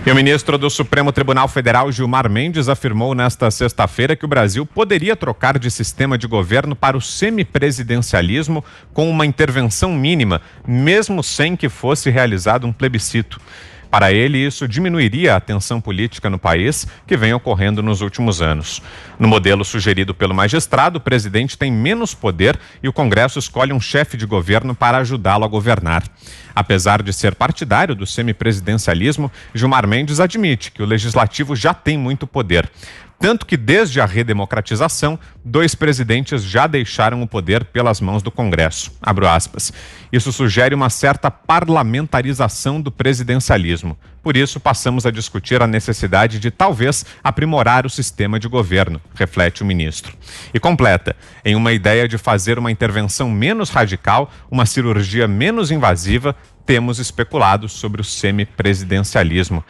E o ministro do Supremo Tribunal Federal, Gilmar Mendes, afirmou nesta sexta-feira que o Brasil poderia trocar de sistema de governo para o semipresidencialismo com uma intervenção mínima, mesmo sem que fosse realizado um plebiscito. Para ele, isso diminuiria a tensão política no país, que vem ocorrendo nos últimos anos. No modelo sugerido pelo magistrado, o presidente tem menos poder e o Congresso escolhe um chefe de governo para ajudá-lo a governar. Apesar de ser partidário do semipresidencialismo, Gilmar Mendes admite que o legislativo já tem muito poder. Tanto que, desde a redemocratização, 2 presidentes já deixaram o poder pelas mãos do Congresso. Abro aspas. Isso sugere uma certa parlamentarização do presidencialismo. Por isso, passamos a discutir a necessidade de, talvez, aprimorar o sistema de governo, reflete o ministro. E completa, em uma ideia de fazer uma intervenção menos radical, uma cirurgia menos invasiva, temos especulado sobre o semipresidencialismo.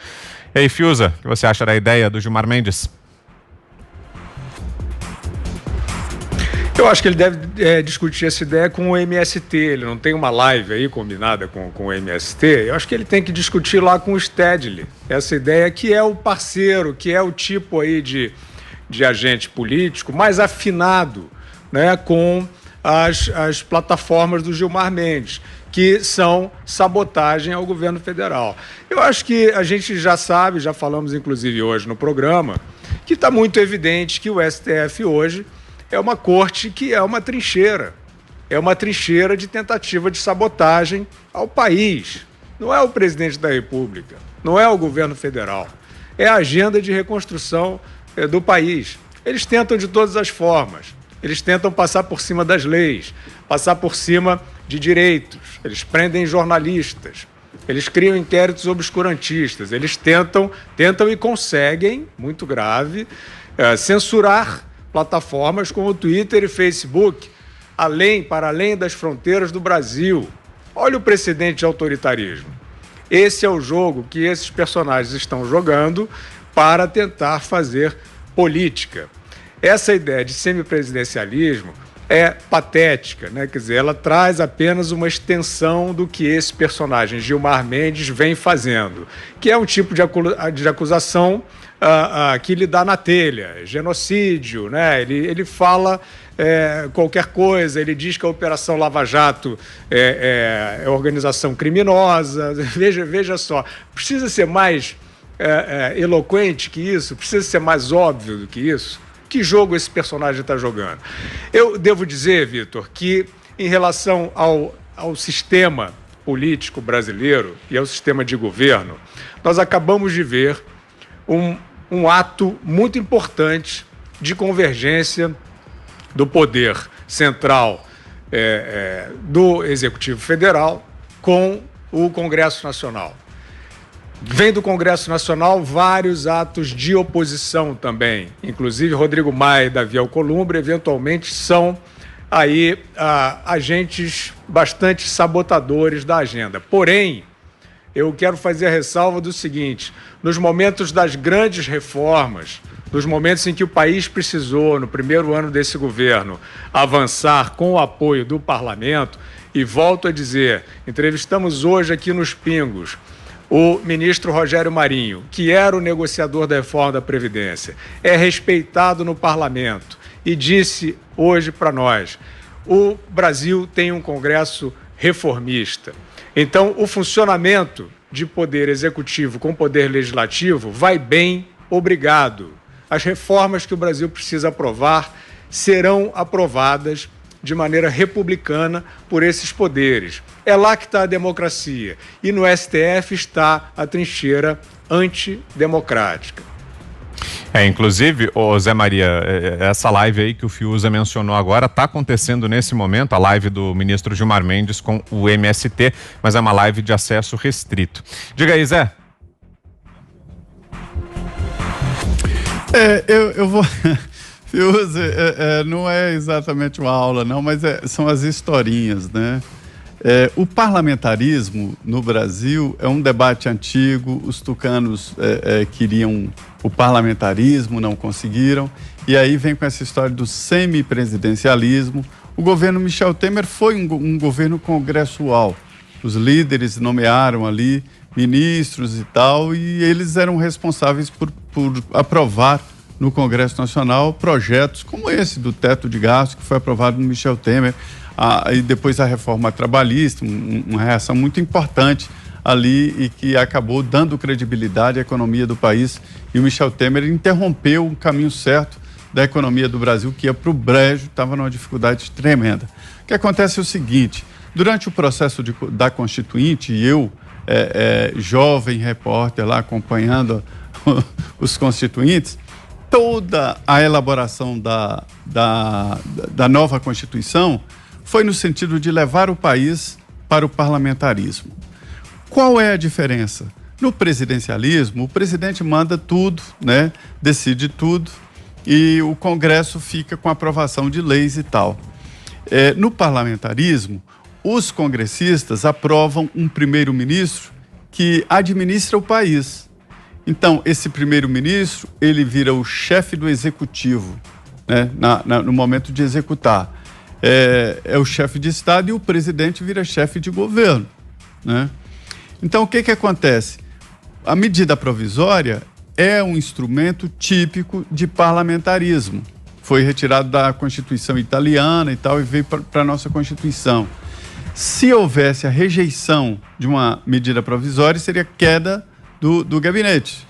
E aí, Fiuza, o que você acha da ideia do Gilmar Mendes? Eu acho que ele deve discutir essa ideia com o MST. Ele não tem uma live aí combinada com o MST. Eu acho que ele tem que discutir lá com o Stedley. Essa ideia que é o parceiro, que é o tipo aí de agente político mais afinado, né, com as plataformas do Gilmar Mendes, que são sabotagem ao governo federal. Eu acho que a gente já sabe, já falamos inclusive hoje no programa, que está muito evidente que o STF hoje é uma corte que é uma trincheira de tentativa de sabotagem ao país. Não é o presidente da República, não é o governo federal, é a agenda de reconstrução do país. Eles tentam de todas as formas, eles tentam passar por cima das leis, passar por cima de direitos, eles prendem jornalistas, eles criam inquéritos obscurantistas, eles tentam e conseguem, muito grave, censurar plataformas como o Twitter e Facebook, para além das fronteiras do Brasil. Olha o precedente de autoritarismo. Esse é o jogo que esses personagens estão jogando para tentar fazer política. Essa ideia de semipresidencialismo é patética, né? Quer dizer, ela traz apenas uma extensão do que esse personagem, Gilmar Mendes, vem fazendo, que é um tipo de acusação que lhe dá na telha, genocídio, né? Ele fala qualquer coisa, ele diz que a Operação Lava Jato é organização criminosa. Veja só, precisa ser mais eloquente que isso? Precisa ser mais óbvio do que isso? Que jogo esse personagem está jogando? Eu devo dizer, Vitor, que em relação ao sistema político brasileiro e ao sistema de governo, nós acabamos de ver um ato muito importante de convergência do poder central do Executivo Federal com o Congresso Nacional. Vem do Congresso Nacional vários atos de oposição também, inclusive Rodrigo Maia e Davi Alcolumbre, eventualmente são aí agentes bastante sabotadores da agenda. Porém, eu quero fazer a ressalva do seguinte: nos momentos das grandes reformas, nos momentos em que o país precisou, no primeiro ano desse governo, avançar com o apoio do parlamento, e volto a dizer, entrevistamos hoje aqui nos Pingos o ministro Rogério Marinho, que era o negociador da reforma da Previdência, é respeitado no parlamento e disse hoje para nós: o Brasil tem um Congresso reformista. Então, o funcionamento de poder executivo com poder legislativo vai bem, obrigado. As reformas que o Brasil precisa aprovar serão aprovadas de maneira republicana por esses poderes. É lá que está a democracia. E no STF está a trincheira antidemocrática. Inclusive, Zé Maria, essa live aí que o Fiuza mencionou agora está acontecendo nesse momento, a live do ministro Gilmar Mendes com o MST, mas é uma live de acesso restrito. Diga aí, Zé. Eu vou... Fiuza, não é exatamente uma aula, não, mas são as historinhas, né? O parlamentarismo no Brasil é um debate antigo. Os tucanos queriam o parlamentarismo, não conseguiram, e aí vem com essa história do semipresidencialismo. O governo Michel Temer foi um governo congressual. Os líderes nomearam ali ministros e tal, e eles eram responsáveis por aprovar no Congresso Nacional projetos como esse do teto de gastos, que foi aprovado no Michel Temer, e depois a reforma trabalhista, uma reação muito importante ali e que acabou dando credibilidade à economia do país, e o Michel Temer interrompeu o caminho certo da economia do Brasil, que ia para o brejo, estava numa dificuldade tremenda. O que acontece é o seguinte: durante o processo da Constituinte, e eu, jovem repórter lá acompanhando os constituintes, toda a elaboração da nova Constituição foi no sentido de levar o país para o parlamentarismo. Qual é a diferença? No presidencialismo, o presidente manda tudo, né? Decide tudo, e o Congresso fica com a aprovação de leis e tal. No parlamentarismo, os congressistas aprovam um primeiro-ministro que administra o país. Então, esse primeiro-ministro, ele vira o chefe do executivo, né? No momento de executar. É o chefe de Estado, e o presidente vira chefe de governo, né? Então, o que acontece? A medida provisória é um instrumento típico de parlamentarismo. Foi retirado da Constituição italiana e tal, e veio para a nossa Constituição. Se houvesse a rejeição de uma medida provisória, seria queda do gabinete.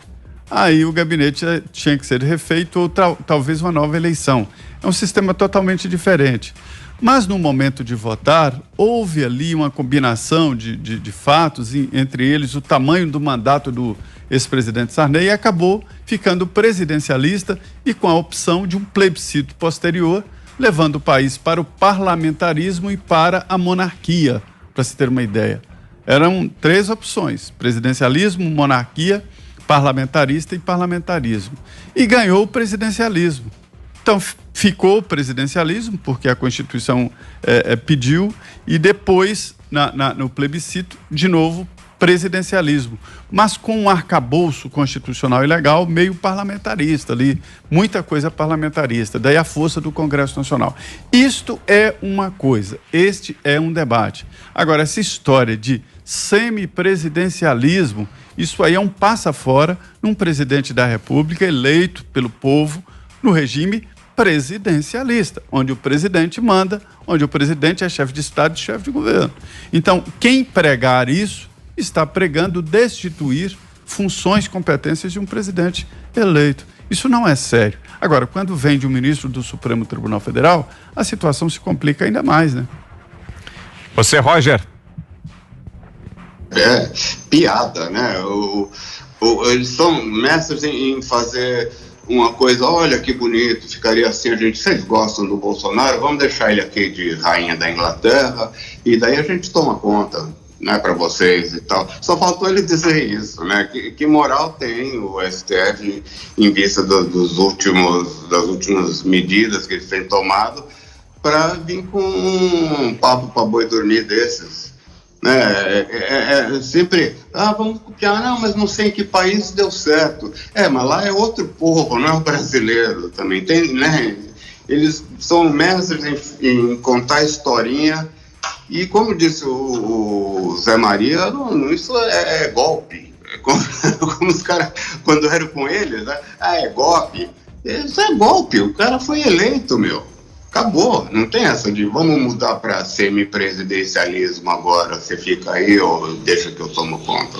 Aí o gabinete tinha que ser refeito, ou talvez uma nova eleição. É um sistema totalmente diferente. Mas no momento de votar, houve ali uma combinação de fatos, entre eles o tamanho do mandato do ex-presidente Sarney, e acabou ficando presidencialista e com a opção de um plebiscito posterior, levando o país para o parlamentarismo e para a monarquia, para se ter uma ideia. Eram 3 opções: presidencialismo, monarquia, parlamentarista e parlamentarismo. E ganhou o presidencialismo. Então, ficou o presidencialismo, porque a Constituição pediu, e depois, no plebiscito, de novo, presidencialismo. Mas com um arcabouço constitucional e legal meio parlamentarista ali, muita coisa parlamentarista, daí a força do Congresso Nacional. Isto é uma coisa, este é um debate. Agora, essa história de semipresidencialismo, isso aí é um passa fora num presidente da República eleito pelo povo no regime presidencialista, onde o presidente manda, onde o presidente é chefe de Estado e chefe de governo. Então, quem pregar isso está pregando destituir funções, competências de um presidente eleito. Isso não é sério. Agora, quando vem de um ministro do Supremo Tribunal Federal, a situação se complica ainda mais, né? Você, Roger? Piada, né? Eles são mestres em fazer uma coisa, olha que bonito, ficaria assim, vocês gostam do Bolsonaro, vamos deixar ele aqui de rainha da Inglaterra, e daí a gente toma conta, né, para vocês e tal. Só faltou ele dizer isso, né? Que moral tem o STF em vista das últimas medidas que eles têm tomado para vir com um papo para boi dormir desses, né? Sempre, vamos copiar, não, mas não sei em que país deu certo. Mas lá é outro povo, não é o brasileiro também, tem, né? Eles são mestres em contar historinha. E como disse o Zé Maria, isso é golpe. Como os caras, quando eram com eles, né? É golpe. Isso é golpe, o cara foi eleito, meu. Acabou, não tem essa de vamos mudar para semipresidencialismo agora, você fica aí ou deixa que eu tomo conta.